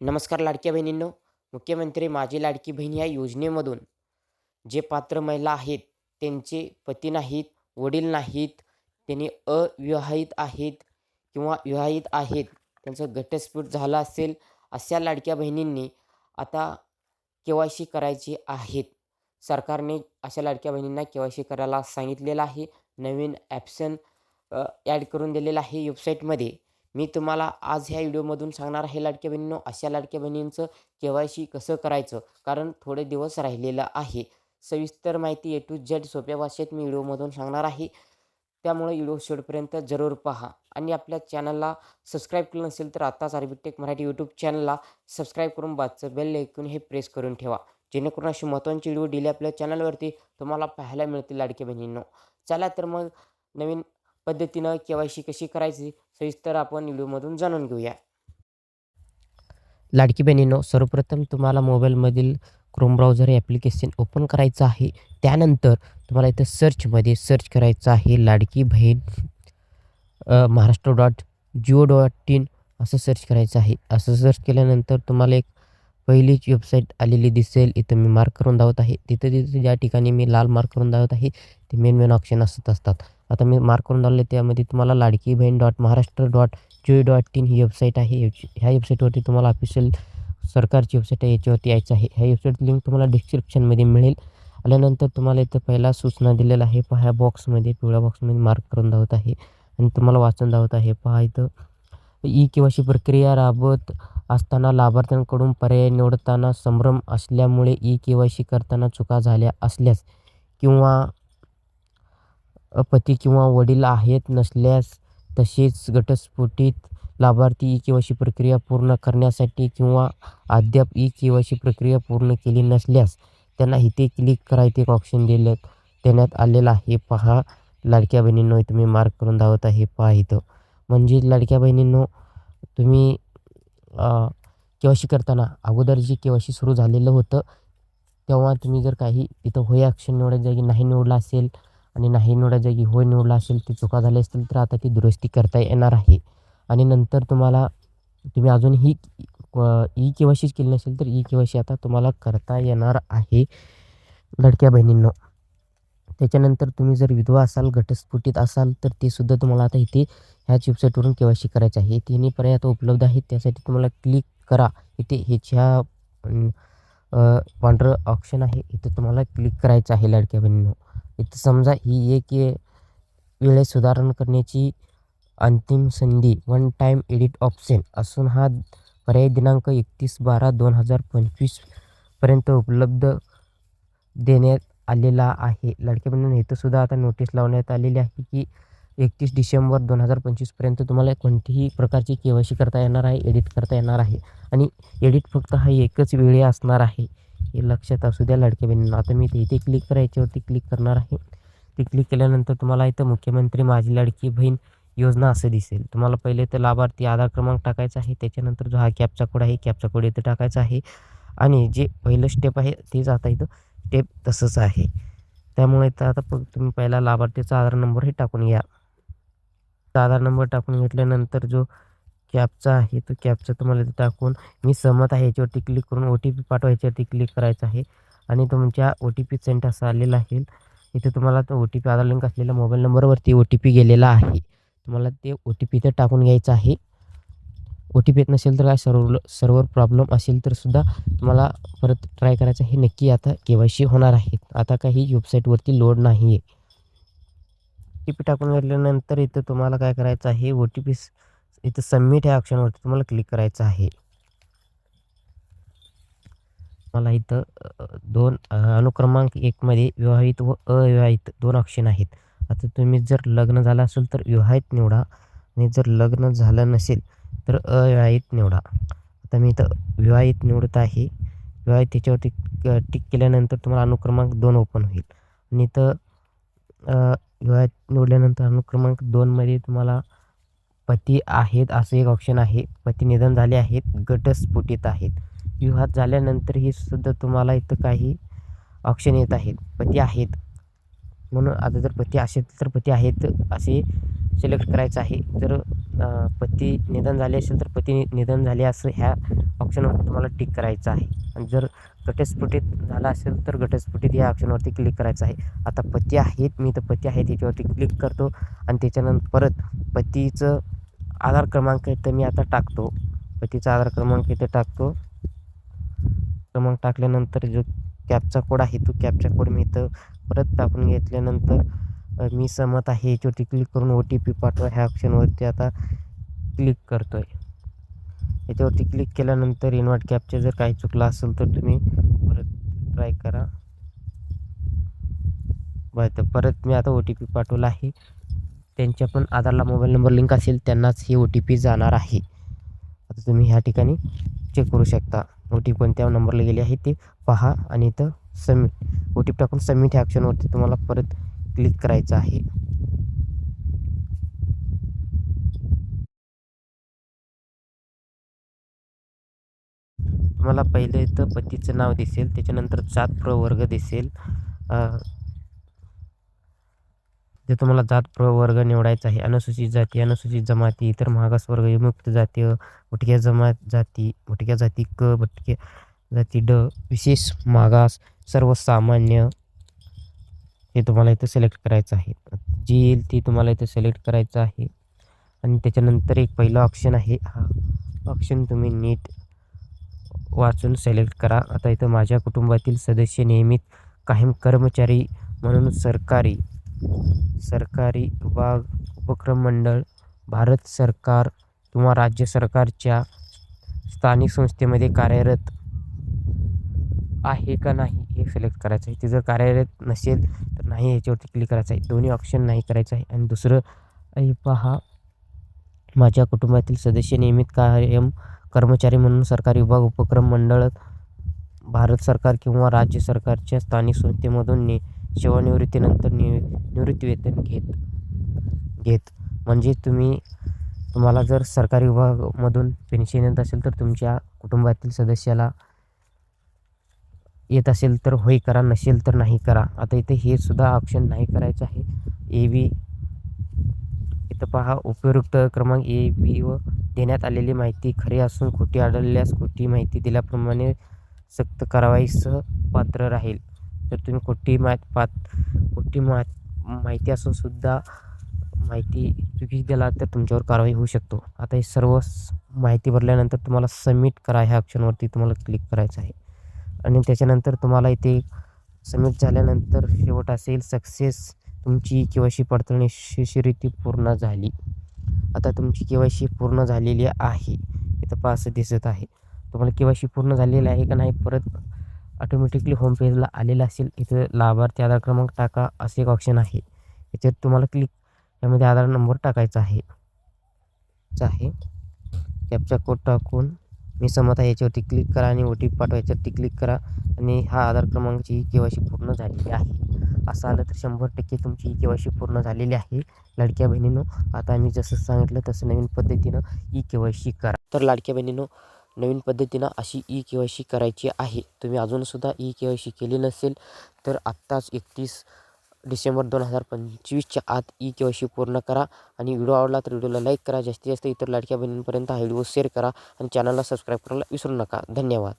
नमस्कार लाडक्या बहिणींनो, मुख्यमंत्री माझी लाडकी बहीण या योजनेमधून जे पात्र महिला आहेत, त्यांचे पती नाहीत, वडील नाहीत, त्यांनी अविवाहित आहेत किंवा विवाहित आहेत, त्यांचं घटस्फोट झाला असेल, अशा लाडक्या बहिणींनी आता के-वाय-सी करायची आहेत. सरकारने अशा लाडक्या बहिणींना के-वाय-सी करायला सांगितलेलं आहे. नवीन ॲप्शन ॲड करून दिलेलं आहे वेबसाईटमध्ये. मी तुम्हाला आज ह्या व्हिडिओमधून सांगणार आहे लाडक्या बहिणींनो, अशा लाडक्या बहिणींचं के-वाय-सी कसं करायचं? कारण थोडे दिवस राहिलेलं आहे. सविस्तर माहिती ए टू झेड सोप्या भाषेत मी व्हिडिओमधून सांगणार आहे. त्यामुळे व्हिडिओ शेवटपर्यंत जरूर पहा आणि आपल्या चॅनलला सबस्क्राईब केलं नसेल तर आत्ताच आरबीटेक मराठी यूट्यूब चॅनलला सबस्क्राईब करून बाजूचं बेल ऐकून हे प्रेस करून ठेवा. जेणेकरून अशी महत्त्वाची व्हिडिओ डेली आपल्या चॅनलवरती तुम्हाला पाहायला मिळतील लाडक्या बहिणींनो. चला तर मग नवीन पद्धतीनं के-वाय-सी कशी करायची सविस्तर आपण व्हिडिओमधून जाणून घेऊया. लाडकी बहिणींनो, सर्वप्रथम तुम्हाला मोबाईलमधील क्रोम ब्राउझर हे ॲप्लिकेशन ओपन करायचं आहे. त्यानंतर तुम्हाला इथं सर्चमध्ये सर्च करायचं आहे लाडकी बहीण महाराष्ट्र.go.in असं सर्च करायचं आहे. असं सर्च केल्यानंतर तुम्हाला एक पहिलीच वेबसाईट आलेली दिसेल. इथं मी मार्क करून दाखवत आहे. तिथं ज्या ठिकाणी मी लाल मार्क करून दाखवत आहे ते मेन ऑप्शन असतात. आता मी मार्क करून दाखवले त्यामध्ये तुम्हाला लाडकी बहीण महाराष्ट्र.go.in ही वेबसाईट आहे. ह्या वेबसाईटवरती तुम्हाला ऑफिशियल सरकारची वेबसाईट आहे, याच्यावरती यायचं आहे. ह्या वेबसाईटची लिंक तुम्हाला डिस्क्रिप्शनमध्ये मिळेल. आल्यानंतर तुम्हाला इथं पहिला सूचना दिलेला आहे. पहा, ह्या बॉक्समध्ये पिवळ्या बॉक्समध्ये मार्क करून दाखवत आहे आणि तुम्हाला वाचून दाखवत आहे. पहा इथं के-वाय-सी प्रक्रिया राबवत असताना लाभार्थ्यांकडून पर्याय निवडताना संभ्रम असल्यामुळे के-वाय-सी करताना चुका झाल्या असल्यास किंवा पती किंवा वडील आहेत नसल्यास, तसेच घटस्फोटित लाभार्थी के-वाय-सी प्रक्रिया पूर्ण करण्यासाठी किंवा अद्याप के-वाय-सी प्रक्रिया पूर्ण केली नसल्यास त्यांना इथे क्लिक करायचं एक ऑप्शन देण्यात आलेलं आहे. पहा लाडक्या बहिणींनो, इथं मी मार्क करून दाखवत आहे. पहा इथं म्हणजे लाडक्या बहिणींनो, तुम्ही के-वाय-सी करताना अगोदर जे के-वाय-सी सुरू झालेलं होतं तेव्हा तुम्ही जर काही इथं होय ॲक्शन निवडायच्या जागी नाही निवडला असेल आणि नाही निवडायच्या जागी होय निवडला असेल, ती चुका झाल्या असतील तर आता ती दुरुस्ती करता येणार आहे. आणि नंतर तुम्ही अजूनही के-वाय-सी केली नसेल तर के-वाय-सी आता तुम्हाला करता येणार आहे लाडक्या बहिणींनो. त्याच्यानंतर तुम्ही जर विधवा असाल, घटस्फोटित असाल तर ते सुद्धा तुम्हाला आता इथे ह्याच वेबसाईटवरून के-वाय-सी करायचं आहे. तिन्ही पर्याय आता उपलब्ध आहेत. त्यासाठी तुम्हाला क्लिक करा. इथे ह्याच्या पांढरं ऑप्शन आहे, इथं तुम्हाला क्लिक करायचं आहे लाडक्या बहिणींनो. इथं समजा ही एक वेळेस सुधारणा करण्याची अंतिम संधी वन टाईम एडिट ऑप्शन असून हा पर्याय दिनांक 31/12/2025 पर्यंत उपलब्ध देण्यात आलेला आहे. लाडक्या बहिणींनो, इथं सुद्धा आता नोटीस लावण्यात आलेली आहे की 31 डिसेंबर 2025 पर्यंत तुम्हाला कोणतीही प्रकारची के-वाय-सी करता येणार आहे, एडिट करता येणार आहे आणि एडिट फक्त हा एकच वेळी असणार आहे, हे लक्षात असू द्या लाडक्या बहिणींनो. आता मी इथे क्लिक करा, याच्यावरती क्लिक करणार आहे. ते क्लिक केल्यानंतर तुम्हाला इथं मुख्यमंत्री माझी लाडकी बहीण योजना असं दिसेल. तुम्हाला पहिले तर लाभार्थी आधार क्रमांक टाकायचा आहे. त्याच्यानंतर जो हा कॅप्चा कोड आहे, कॅप्चा कोड इथं टाकायचा आहे आणि जे पहिलं स्टेप आहे तेच आता इथं स्टेप तसंच आहे. त्यामुळे तर आता तुम्ही पहिला लाभार्थीचा आधार नंबर हे टाकून घ्या. आधार नंबर टाकून घेतल्यानंतर जो कॅप्चा आहे तो कॅप्चा तुम्हाला इथे टाकून मी सहमत आहे याच्यावरती क्लिक करून ओ-टी-पी पाठवा याच्यावरती क्लिक करायचं आहे आणि तुमच्या ओ-टी-पी सेंड असा आलेला आहे. इथे तुम्हाला तो ओ-टी-पी आधार लिंक असलेल्या मोबाईल नंबरवरती ओ-टी-पी गेलेला आहे. तुम्हाला ते ओ-टी-पी इथे टाकून घ्यायचं आहे. ओ-टी-पी येत नसेल तर काय सर्व्हर प्रॉब्लेम असेल तर सुद्धा तुम्हाला परत ट्राय करायचं आहे. नक्की आता के-वाय-सी होणार आहे. आता काही वेबसाईटवरती लोड नाही आहे. ओ-टी-पी टाकून घेतल्यानंतर इथं तुम्हाला काय करायचं आहे, ओ-टी-पी इथं सबमिट ह्या ऑप्शनवरती तुम्हाला क्लिक करायचं आहे. मला इथं 2 अनुक्रमांक 1 मध्ये विवाहित व अविवाहित 2 ऑप्शन आहेत. आता तुम्ही जर लग्न झालं असेल तर विवाहित निवडा आणि जर लग्न झालं नसेल तर अविवाहित निवडा. आता मी इथं विवाहित निवडत आहे. विवाहित त्याच्यावरती टिक केल्यानंतर तुम्हाला अनुक्रमांक 2 ओपन होईल आणि इथं विवाहित निवडल्यानंतर अनुक्रमांक 2 मध्ये तुम्हाला पती आहेत असं एक ऑप्शन आहे. पती निधन झाले आहेत, घटस्फोटित आहेत. विवाह झाल्यानंतर ही सुद्धा तुम्हाला इथं काही ऑप्शन येत आहेत. पती आहेत म्हणून आता जर पती असेल तर पती आहेत असे सिलेक्ट करायचं आहे. जर पती निधन झाले असेल तर पती निधन झाले असं ह्या ऑप्शनवर तुम्हाला टिक करायचं आहे. आणि जर घटस्फोटित झाला असेल तर घटस्फोटित या ऑप्शनवरती क्लिक करायचं आहे. आता पती आहेत, मी तर पती आहे त्याच्यावरती क्लिक करतो आणि त्याच्यानंतर परत पतीचं आधार क्रमांक इथं मी आता टाकतो. पतीचा आधार क्रमांक इथं टाकतो. क्रमांक टाकल्यानंतर जो कॅपचा कोड आहे तो कॅपचा कोड मी इथं परत टाकून घेतल्यानंतर मी सहमत आहे याच्यावरती क्लिक करून OTP पाठवा ह्या ऑप्शनवरती आता क्लिक करतो आहे. याच्यावरती क्लिक केल्यानंतर इन्व्हर्ट कॅपचा जर काही चुकला असेल तर तुम्ही परत ट्राय करा. बरं, तर परत मी आता OTP पाठवला आहे. त्यांच्या पण आधारला मोबाईल नंबर लिंक असेल त्यांनाच हे OTP जाणार आहे. आता तुम्ही ह्या ठिकाणी चेक करू शकता OTP कोणत्या नंबरला गेले आहे ते पहा आणि इथं सबमिट OTP टाकून सबमिट ह्या ऑप्शनवरती तुम्हाला परत क्लिक करायचं आहे. तुम्हाला पहिले इथं पतीचं नाव दिसेल, त्याच्यानंतर जात प्रवर्ग दिसेल. जे तुम्हाला जात प्रवर्ग निवडायचा आहे. अनुसूचित जाती, अनुसूचित जमाती, इतर मागासवर्ग, विमुक्त जाती, भटक्या जमात जाती, भटक्या जाती क, भटक्या जाती ड, विशेष मागास, सर्वसामान्य हे तुम्हाला इथं सिलेक्ट करायचं आहे. जी येईल ती तुम्हाला इथं सिलेक्ट करायचं आहे. आणि त्याच्यानंतर एक पहिला ऑप्शन आहे. हा ऑप्शन तुम्ही नीट वाचून सिलेक्ट करा. आता इथं माझ्या कुटुंबातील सदस्य नियमित कायम कर्मचारी म्हणून सरकारी विभाग, उपक्रम मंडळ, भारत सरकार किंवा राज्य सरकारच्या स्थानिक संस्थेमध्ये कार्यरत आहे का नाही हे सिलेक्ट करायचं आहे. ते जर कार्यरत नसेल तर नाही याच्यावरती क्लिक करायचं आहे. दोन्ही ऑप्शन नाही करायचं आहे. आणि दुसरं आहे पहा, माझ्या कुटुंबातील सदस्य नियमित कायम कर्मचारी म्हणून सरकारी विभाग, उपक्रम मंडळ, भारत सरकार किंवा राज्य सरकारच्या स्थानिक संस्थेमधून सेवानिवृत्तीनंतर निवृत्तीवेतन घेत म्हणजे तुम्हाला जर सरकारी विभागामधून पेन्शन येत असेल तर तुमच्या कुटुंबातील सदस्याला येत असेल तर होय करा, नसेल तर नाही करा. आता इथे हे सुद्धा ऑप्शन नाही करायचं आहे. AB इथं पहा, उपयुक्त क्रमांक AB व देण्यात आलेली माहिती खरी असून खोटी आढळल्यास खोटी माहिती दिल्याप्रमाणे सक्त कारवाईसह पात्र राहील. तर तुम्ही खोटी माहिती असून सुद्धा माहिती चुकीची दिला तर तुमच्यावर कारवाई होऊ शकतो. आता हे सर्व माहिती भरल्यानंतर तुम्हाला सबमिट करा ह्या ऑप्शनवरती तुम्हाला क्लिक करायचं आहे. आणि त्याच्यानंतर तुम्हाला इथे सबमिट झाल्यानंतर शेवट असेल सक्सेस, तुमची KYC पडताळणी शिष्यवृत्ती पूर्ण झाली. आता तुमची KYC पूर्ण झालेली आहे. इथं पहा असं दिसत आहे. तुम्हाला KYC पूर्ण झालेलं आहे का नाही परत ऑटोमॅटिकली होम पेजला आलेलं असेल. इथं लाभार्थी आधार क्रमांक टाका असे एक ऑप्शन आहे. याच्यात तुम्हाला यामध्ये आधार नंबर टाकायचा आहे. कॅप्चा कोड टाकून मी सहमत आहे याच्यावरती क्लिक करा आणि OTP पाठवा याच्यावरती क्लिक करा आणि हा आधार क्रमांकची KYC पूर्ण झालेली आहे. असं आलं तर 100% तुमची KYC पूर्ण झालेली आहे. लाडक्या बहिणींनो, आता मी जसं सांगितलं तसं नवीन पद्धतीनं KYC करा. तर लाडक्या बहिणींनो, नवीन पद्धतीनं अशी KYC करायची आहे. तुम्ही अजूनसुद्धा KYC केली नसेल तर आत्ताच 31 डिसेंबर 2025च्या आत KYC पूर्ण करा. आणि व्हिडिओ आवडला तर व्हिडिओला लाईक करा. जास्तीत जास्त इतर लाडक्या बहिणींपर्यंत हा व्हिडिओ शेअर करा आणि चॅनलला सबस्क्राईब करायला विसरू नका. धन्यवाद.